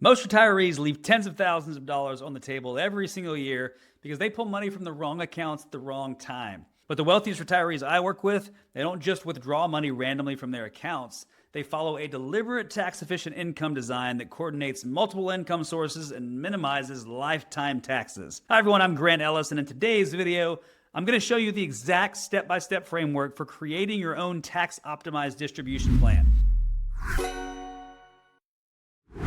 Most retirees leave tens of thousands of dollars on the table every single year because they pull money from the wrong accounts at the wrong time. But the wealthiest retirees I work with, they don't just withdraw money randomly from their accounts. They follow a deliberate tax-efficient income design that coordinates multiple income sources and minimizes lifetime taxes. Hi everyone, I'm Grant Ellis, and in today's video, I'm going to show you the exact step-by-step framework for creating your own tax-optimized distribution plan.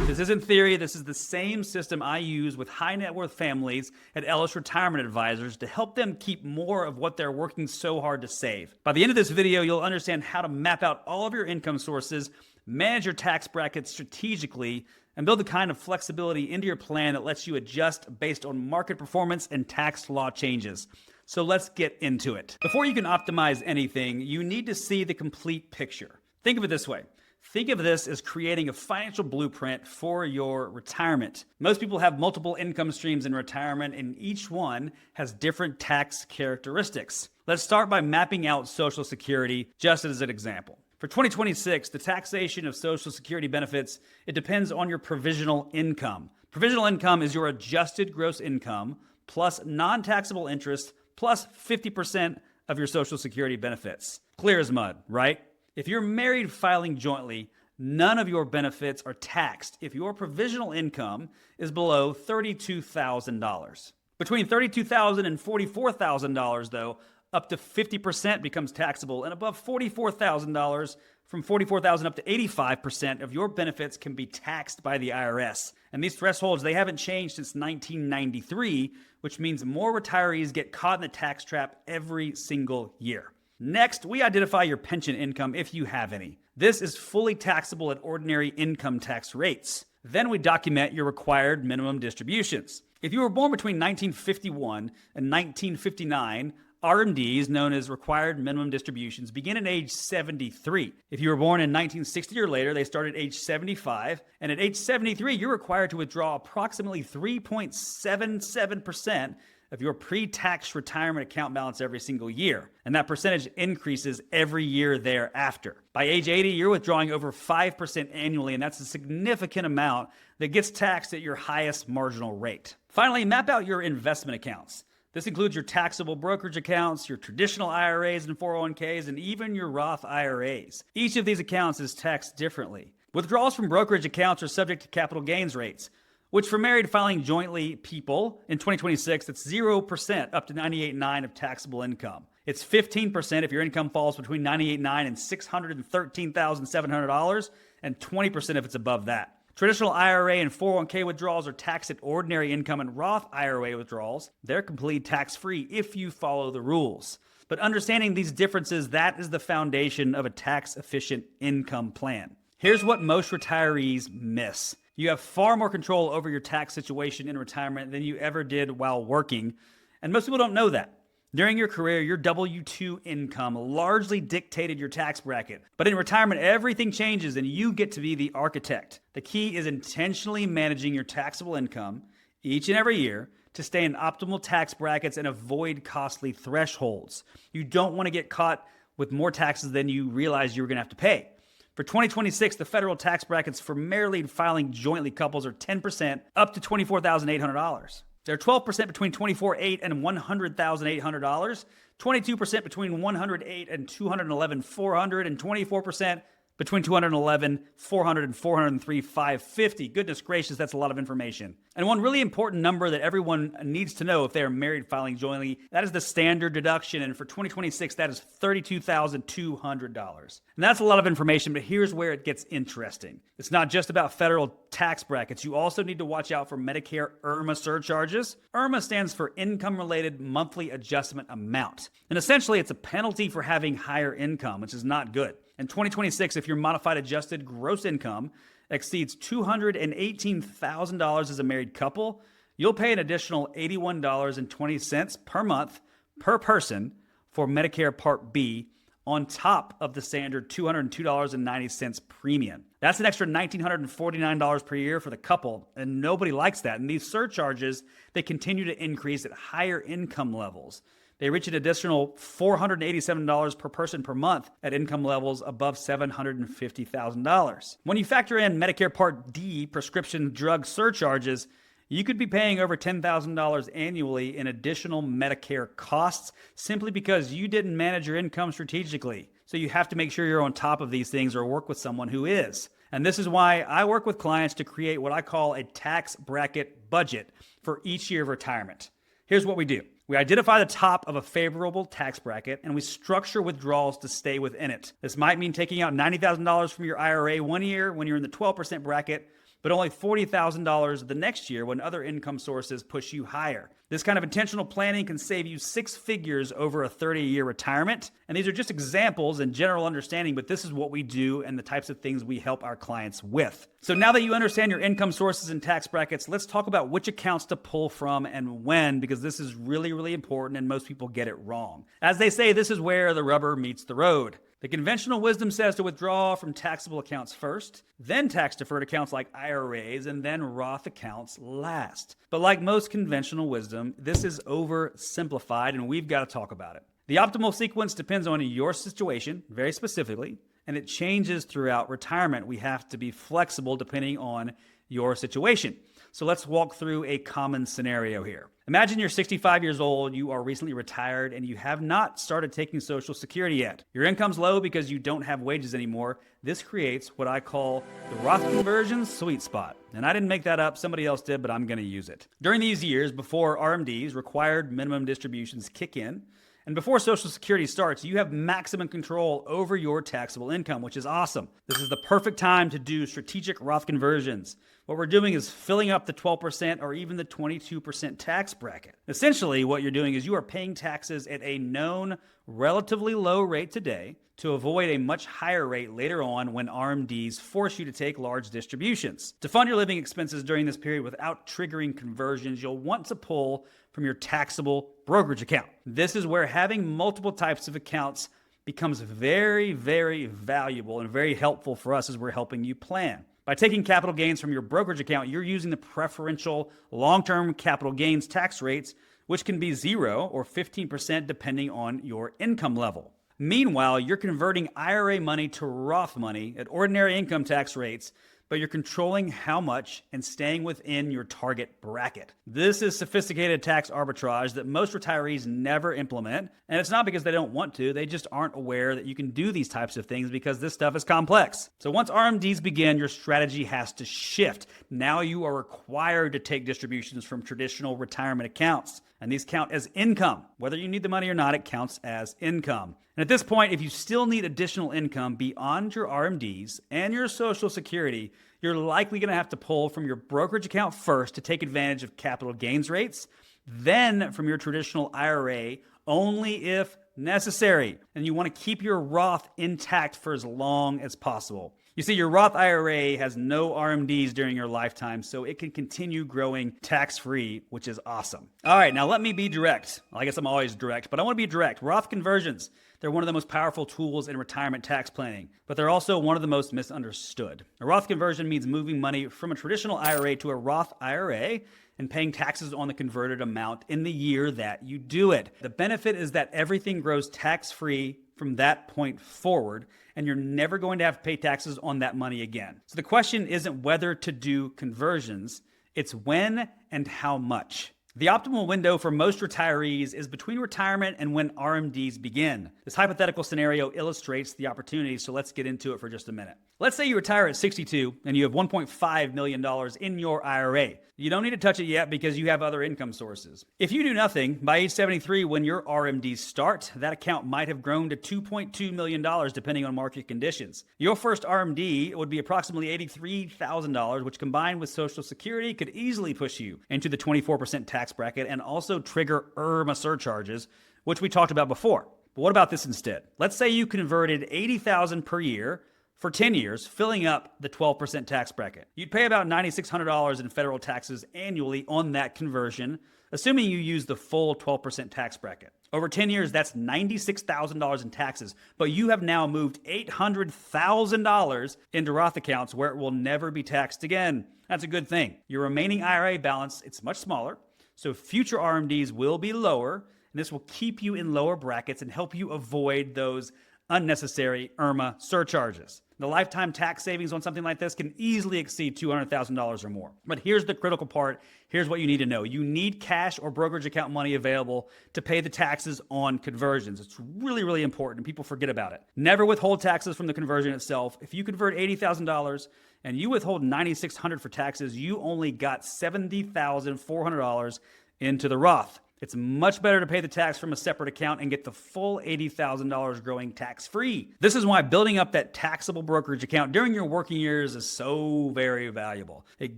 This isn't theory, this is the same system I use with high net worth families at Ellis Retirement Advisors to help them keep more of what they're working so hard to save. By the end of this video, you'll understand how to map out all of your income sources, manage your tax brackets strategically, and build the kind of flexibility into your plan that lets you adjust based on market performance and tax law changes. So let's get into it. Before you can optimize anything, you need to see the complete picture. Think of it this way. Think of this as creating a financial blueprint for your retirement. Most people have multiple income streams in retirement, and each one has different tax characteristics. Let's start by mapping out Social Security just as an example. For 2026, the taxation of Social Security benefits, it depends on your provisional income. Provisional income is your adjusted gross income plus non-taxable interest plus 50% of your Social Security benefits. Clear as mud, right? If you're married filing jointly, none of your benefits are taxed if your provisional income is below $32,000. Between $32,000 and $44,000, though, up to 50% becomes taxable, and above $44,000, from $44,000 up to 85% of your benefits can be taxed by the IRS. And these thresholds, they haven't changed since 1993, which means more retirees get caught in the tax trap every single year. Next, we identify your pension income if you have any. This is fully taxable at ordinary income tax rates. Then we document your required minimum distributions. If you were born between 1951 and 1959, RMDs, known as required minimum distributions, begin at age 73. If you were born in 1960 or later, they start at age 75. And at age 73, you're required to withdraw approximately 3.77% of your pre-tax retirement account balance every single year. And that percentage increases every year thereafter. By age 80, you're withdrawing over 5% annually, and that's a significant amount that gets taxed at your highest marginal rate. Finally, map out your investment accounts. This includes your taxable brokerage accounts, your traditional IRAs and 401ks, and even your Roth IRAs. Each of these accounts is taxed differently. Withdrawals from brokerage accounts are subject to capital gains rates, which for married filing jointly people in 2026, it's 0% up to $98,900 of taxable income. It's 15% if your income falls between $98,900 and $613,700, and 20% if it's above that. Traditional IRA and 401k withdrawals are taxed at ordinary income, and Roth IRA withdrawals, they're completely tax-free if you follow the rules. But understanding these differences, that is the foundation of a tax-efficient income plan. Here's what most retirees miss. You have far more control over your tax situation in retirement than you ever did while working, and most people don't know that. During your career, your W-2 income largely dictated your tax bracket. But in retirement, everything changes and you get to be the architect. The key is intentionally managing your taxable income each and every year to stay in optimal tax brackets and avoid costly thresholds. You don't want to get caught with more taxes than you realize you're going to have to pay. For 2026, the federal tax brackets for married filing jointly couples are 10% up to $24,800. They're 12% between $24,800 and $100,800, 22% between $108,000 and $211,400, and 24% between $211,400 and $403,550. Goodness gracious, that's a lot of information. And one really important number that everyone needs to know if they are married filing jointly, that is the standard deduction. And for 2026, that is $32,200. And that's a lot of information, but here's where it gets interesting. It's not just about federal tax brackets. You also need to watch out for Medicare IRMAA surcharges. IRMAA stands for Income-Related Monthly Adjustment Amount. And essentially, it's a penalty for having higher income, which is not good. In 2026, if your modified adjusted gross income exceeds $218,000 as a married couple, you'll pay an additional $81.20 per month per person for Medicare Part B on top of the standard $202.90 premium. That's an extra $1,949 per year for the couple, and nobody likes that. And these surcharges, they continue to increase at higher income levels They reach an additional $487 per person per month at income levels above $750,000. When you factor in Medicare Part D prescription drug surcharges, you could be paying over $10,000 annually in additional Medicare costs simply because you didn't manage your income strategically. So you have to make sure you're on top of these things or work with someone who is. And this is why I work with clients to create what I call a tax bracket budget for each year of retirement. Here's what we do. We identify the top of a favorable tax bracket and we structure withdrawals to stay within it. This might mean taking out $90,000 from your IRA one year when you're in the 12% bracket, but only $40,000 the next year when other income sources push you higher. This kind of intentional planning can save you six figures over a 30-year retirement. And these are just examples and general understanding, but this is what we do and the types of things we help our clients with. So now that you understand your income sources and tax brackets, let's talk about which accounts to pull from and when, because this is really, really important and most people get it wrong. As they say, this is where the rubber meets the road. The conventional wisdom says to withdraw from taxable accounts first, then tax-deferred accounts like IRAs, and then Roth accounts last. But like most conventional wisdom, this is oversimplified, and we've got to talk about it. The optimal sequence depends on your situation, very specifically, and it changes throughout retirement. We have to be flexible depending on your situation. So let's walk through a common scenario here. Imagine you're 65 years old, you are recently retired, and you have not started taking Social Security yet. Your income's low because you don't have wages anymore. This creates what I call the Roth conversion sweet spot. And I didn't make that up, somebody else did, but I'm going to use it. During these years, before RMDs, required minimum distributions kick in, and before Social Security starts, you have maximum control over your taxable income, which is awesome. This is the perfect time to do strategic Roth conversions. What we're doing is filling up the 12% or even the 22% tax bracket. Essentially, what you're doing is you are paying taxes at a known, relatively low rate today to avoid a much higher rate later on when RMDs force you to take large distributions. To fund your living expenses during this period without triggering conversions, you'll want to pull from your taxable brokerage account. This is where having multiple types of accounts becomes very, very valuable and very helpful for us as we're helping you plan. By taking capital gains from your brokerage account, you're using the preferential long-term capital gains tax rates, which can be 0 or 15% depending on your income level. Meanwhile, you're converting IRA money to Roth money at ordinary income tax rates, but you're controlling how much and staying within your target bracket. This is sophisticated tax arbitrage that most retirees never implement, and it's not because they don't want to, they just aren't aware that you can do these types of things because this stuff is complex. So once RMDs begin, your strategy has to shift. Now you are required to take distributions from traditional retirement accounts, and these count as income. Whether you need the money or not, it counts as income. And at this point, if you still need additional income beyond your RMDs and your Social Security, you're likely going to have to pull from your brokerage account first to take advantage of capital gains rates, then from your traditional IRA only if necessary. And you want to keep your Roth intact for as long as possible. You see, your Roth IRA has no RMDs during your lifetime, so it can continue growing tax-free, which is awesome. All right, now let me be direct. Well, I guess I'm always direct, but I want to be direct. Roth conversions, they're one of the most powerful tools in retirement tax planning, but they're also one of the most misunderstood. A Roth conversion means moving money from a traditional IRA to a Roth IRA and paying taxes on the converted amount in the year that you do it. The benefit is that everything grows tax-free from that point forward, and you're never going to have to pay taxes on that money again. So the question isn't whether to do conversions, it's when and how much. The optimal window for most retirees is between retirement and when RMDs begin. This hypothetical scenario illustrates the opportunity, so let's get into it for just a minute. Let's say you retire at 62 and you have $1.5 million in your IRA. You don't need to touch it yet because you have other income sources. If you do nothing, by age 73, when your RMDs start, that account might have grown to $2.2 million depending on market conditions. Your first RMD would be approximately $83,000, which combined with Social Security could easily push you into the 24% tax bracket and also trigger IRMAA surcharges, which we talked about before. But what about this instead? Let's say you converted $80,000 per year for 10 years, filling up the 12% tax bracket. You'd pay about $9,600 in federal taxes annually on that conversion, assuming you use the full 12% tax bracket. Over 10 years, that's $96,000 in taxes, but you have now moved $800,000 into Roth accounts where it will never be taxed again. That's a good thing. Your remaining IRA balance, it's much smaller, so future RMDs will be lower, And this will keep you in lower brackets and help you avoid those unnecessary IRMAA surcharges. The lifetime tax savings on something like this can easily exceed $200,000 or more. But here's the critical part. Here's what you need to know. You need cash or brokerage account money available to pay the taxes on conversions. It's really, really important, and people forget about it. Never withhold taxes from the conversion itself. If you convert $80,000 and you withhold $9,600 for taxes, you only got $70,400 into the Roth. It's much better to pay the tax from a separate account and get the full $80,000 growing tax-free. This is why building up that taxable brokerage account during your working years is so very valuable. It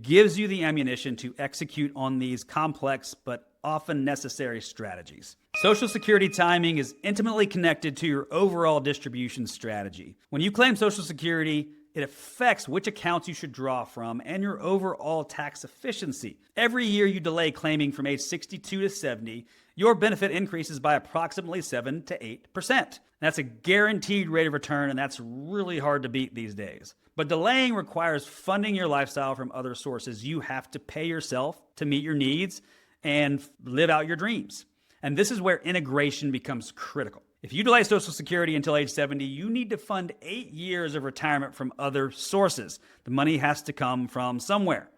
gives you the ammunition to execute on these complex but often necessary strategies. Social Security timing is intimately connected to your overall distribution strategy. When you claim Social Security, it affects which accounts you should draw from and your overall tax efficiency. Every year you delay claiming from age 62 to 70, your benefit increases by approximately 7 to 8%. That's a guaranteed rate of return, and that's really hard to beat these days. But delaying requires funding your lifestyle from other sources. You have to pay yourself to meet your needs and live out your dreams. And this is where integration becomes critical. If you delay Social Security until age 70, you need to fund 8 years of retirement from other sources. The money has to come from somewhere.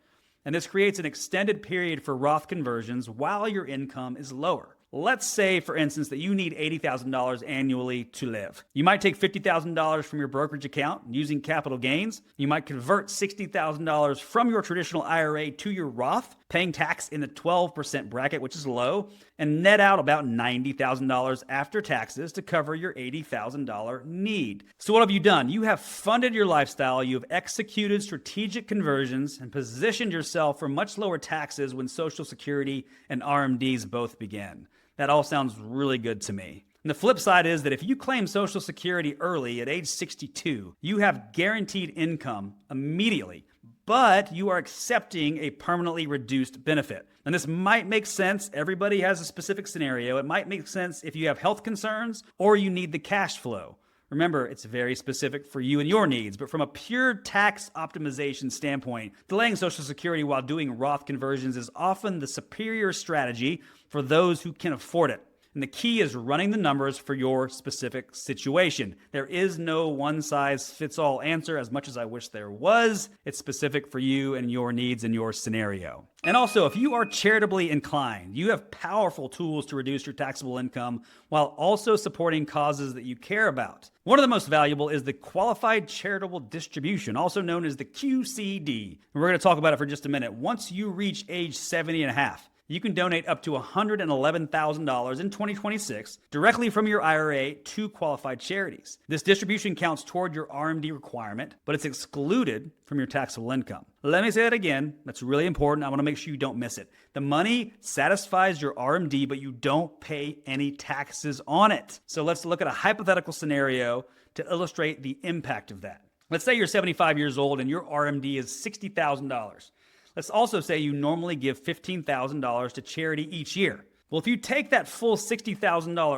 And this creates an extended period for Roth conversions while your income is lower. Let's say, for instance, that you need $80,000 annually to live. You might take $50,000 from your brokerage account using capital gains. You might convert $60,000 from your traditional IRA to your Roth, paying tax in the 12% bracket, which is low, and net out about $90,000 after taxes to cover your $80,000 need. So what have you done? You have funded your lifestyle, you have executed strategic conversions, and positioned yourself for much lower taxes when Social Security and RMDs both begin. That all sounds really good to me. And the flip side is that if you claim Social Security early at age 62, you have guaranteed income immediately, but you are accepting a permanently reduced benefit. And this might make sense. Everybody has a specific scenario. It might make sense if you have health concerns or you need the cash flow. Remember, it's very specific for you and your needs, but from a pure tax optimization standpoint, delaying Social Security while doing Roth conversions is often the superior strategy for those who can afford it. And the key is running the numbers for your specific situation. There is no one-size-fits-all answer, as much as I wish there was. It's specific for you and your needs and your scenario. And also, if you are charitably inclined, you have powerful tools to reduce your taxable income while also supporting causes that you care about. One of the most valuable is the Qualified Charitable Distribution, also known as the QCD. And we're going to talk about it for just a minute. Once you reach age 70 and a half, you can donate up to $111,000 in 2026 directly from your IRA to qualified charities. This distribution counts toward your RMD requirement, but it's excluded from your taxable income. Let me say that again. That's really important. I want to make sure you don't miss it. The money satisfies your RMD, but you don't pay any taxes on it. So let's look at a hypothetical scenario to illustrate the impact of that. Let's say you're 75 years old and your RMD is $60,000. Let's also say you normally give $15,000 to charity each year. Well, if you take that full $60,000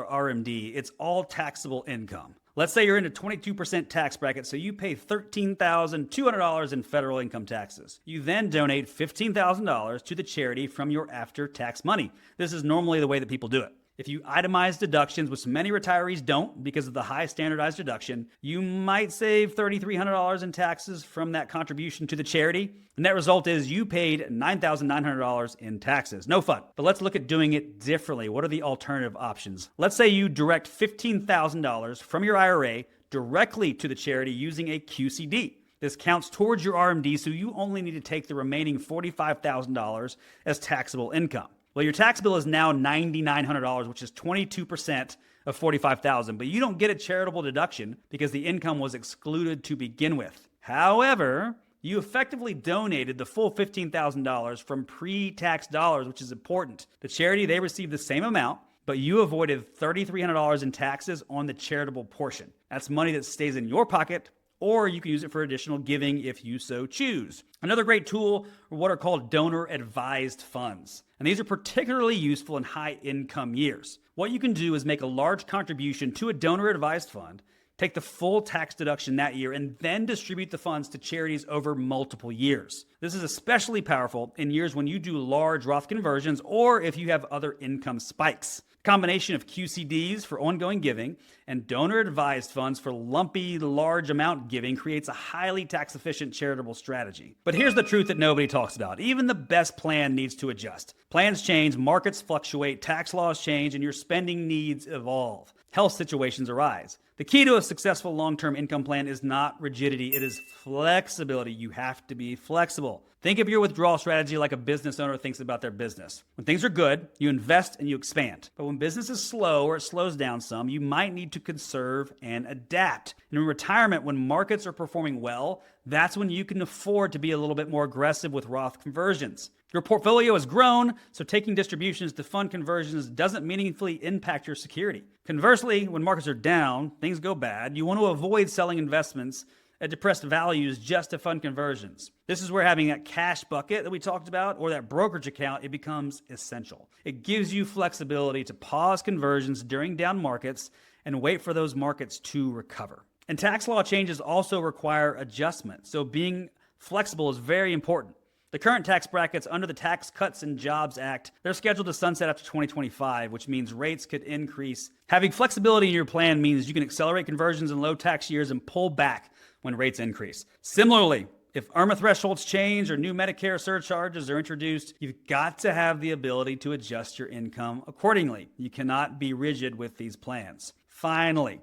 RMD, it's all taxable income. Let's say you're in a 22% tax bracket, so you pay $13,200 in federal income taxes. You then donate $15,000 to the charity from your after-tax money. This is normally the way that people do it. If you itemize deductions, which many retirees don't because of the high standardized deduction, you might save $3,300 in taxes from that contribution to the charity. The net result is you paid $9,900 in taxes. No fun. But let's look at doing it differently. What are the alternative options? Let's say you direct $15,000 from your IRA directly to the charity using a QCD. This counts towards your RMD, so you only need to take the remaining $45,000 as taxable income. Well, your tax bill is now $9,900, which is 22% of $45,000, but you don't get a charitable deduction because the income was excluded to begin with. However, you effectively donated the full $15,000 from pre-tax dollars, which is important. The charity, they received the same amount, but you avoided $3,300 in taxes on the charitable portion. That's money that stays in your pocket, or you can use it for additional giving if you so choose. Another great tool are what are called donor-advised funds. And these are particularly useful in high-income years. What you can do is make a large contribution to a donor-advised fund, take the full tax deduction that year, and then distribute the funds to charities over multiple years. This is especially powerful in years when you do large Roth conversions or if you have other income spikes. combination of QCDs for ongoing giving and donor-advised funds for lumpy, large amount giving creates a highly tax-efficient charitable strategy. But here's the truth that nobody talks about. Even the best plan needs to adjust. Plans change, markets fluctuate, tax laws change, and your spending needs evolve. Health situations arise. The key to a successful long-term income plan is not rigidity, it is flexibility. You have to be flexible. Think of your withdrawal strategy like a business owner thinks about their business. When things are good, you invest and you expand. But when business is slow or it slows down some, you might need to conserve and adapt. And in retirement, when markets are performing well, that's when you can afford to be a little bit more aggressive with Roth conversions. Your portfolio has grown, so taking distributions to fund conversions doesn't meaningfully impact your security. Conversely, when markets are down, things go bad, you want to avoid selling investments at depressed values just to fund conversions. This is where having that cash bucket that we talked about or that brokerage account, it becomes essential. It gives you flexibility to pause conversions during down markets and wait for those markets to recover. And tax law changes also require adjustment, so being flexible is very important. The current tax brackets under the Tax Cuts and Jobs Act, they're scheduled to sunset after 2025, which means rates could increase. Having flexibility in your plan means you can accelerate conversions in low tax years and pull back when rates increase. Similarly, if IRMAA thresholds change or new Medicare surcharges are introduced, you've got to have the ability to adjust your income accordingly. You cannot be rigid with these plans. Finally,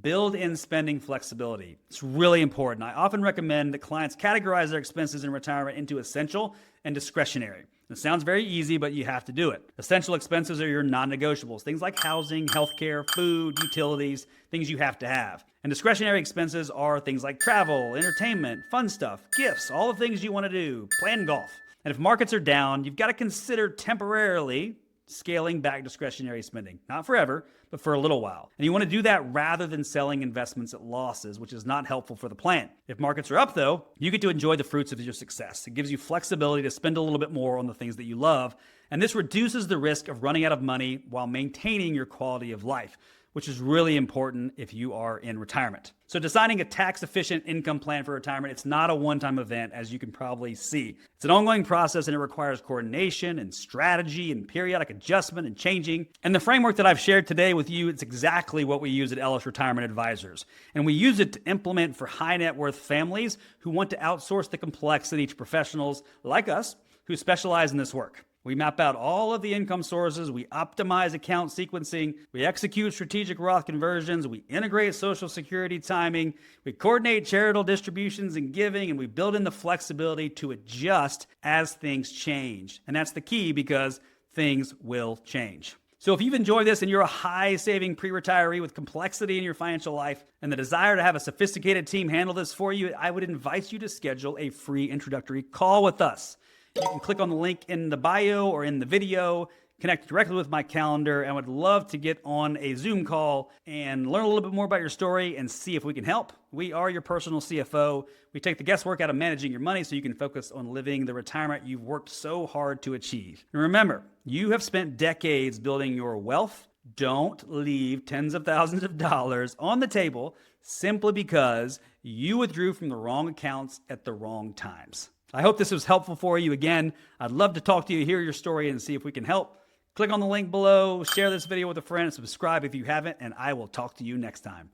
build in spending flexibility. It's really important. I often recommend that clients categorize their expenses in retirement into essential and discretionary. It sounds very easy, but you have to do it. Essential expenses are your non-negotiables, things like housing, healthcare, food, utilities, things you have to have. And discretionary expenses are things like travel, entertainment, fun stuff, gifts, all the things you want to do, playing golf. And if markets are down, you've got to consider temporarily scaling back discretionary spending. Not forever, but for a little while. And you want to do that rather than selling investments at losses, which is not helpful for the plan. If markets are up though, you get to enjoy the fruits of your success. It gives you flexibility to spend a little bit more on the things that you love. And this reduces the risk of running out of money while maintaining your quality of life, which is really important if you are in retirement. So designing a tax-efficient income plan for retirement, it's not a one-time event, as you can probably see. It's an ongoing process, and it requires coordination and strategy and periodic adjustment and changing. And the framework that I've shared today with you, it's exactly what we use at Ellis Retirement Advisors. And we use it to implement for high net worth families who want to outsource the complexity to professionals like us who specialize in this work. We map out all of the income sources, we optimize account sequencing, we execute strategic Roth conversions, we integrate Social Security timing, we coordinate charitable distributions and giving, and we build in the flexibility to adjust as things change. And that's the key because things will change. So if you've enjoyed this and you're a high-saving pre-retiree with complexity in your financial life and the desire to have a sophisticated team handle this for you, I would invite you to schedule a free introductory call with us. You can click on the link in the bio or in the video, connect directly with my calendar, and I would love to get on a Zoom call and learn a little bit more about your story and see if we can help. We are your personal CFO. We take the guesswork out of managing your money so you can focus on living the retirement you've worked so hard to achieve. And remember, you have spent decades building your wealth. Don't leave tens of thousands of dollars on the table simply because you withdrew from the wrong accounts at the wrong times. I hope this was helpful for you. Again, I'd love to talk to you, hear your story, and see if we can help. Click on the link below, share this video with a friend, and subscribe if you haven't, and I will talk to you next time.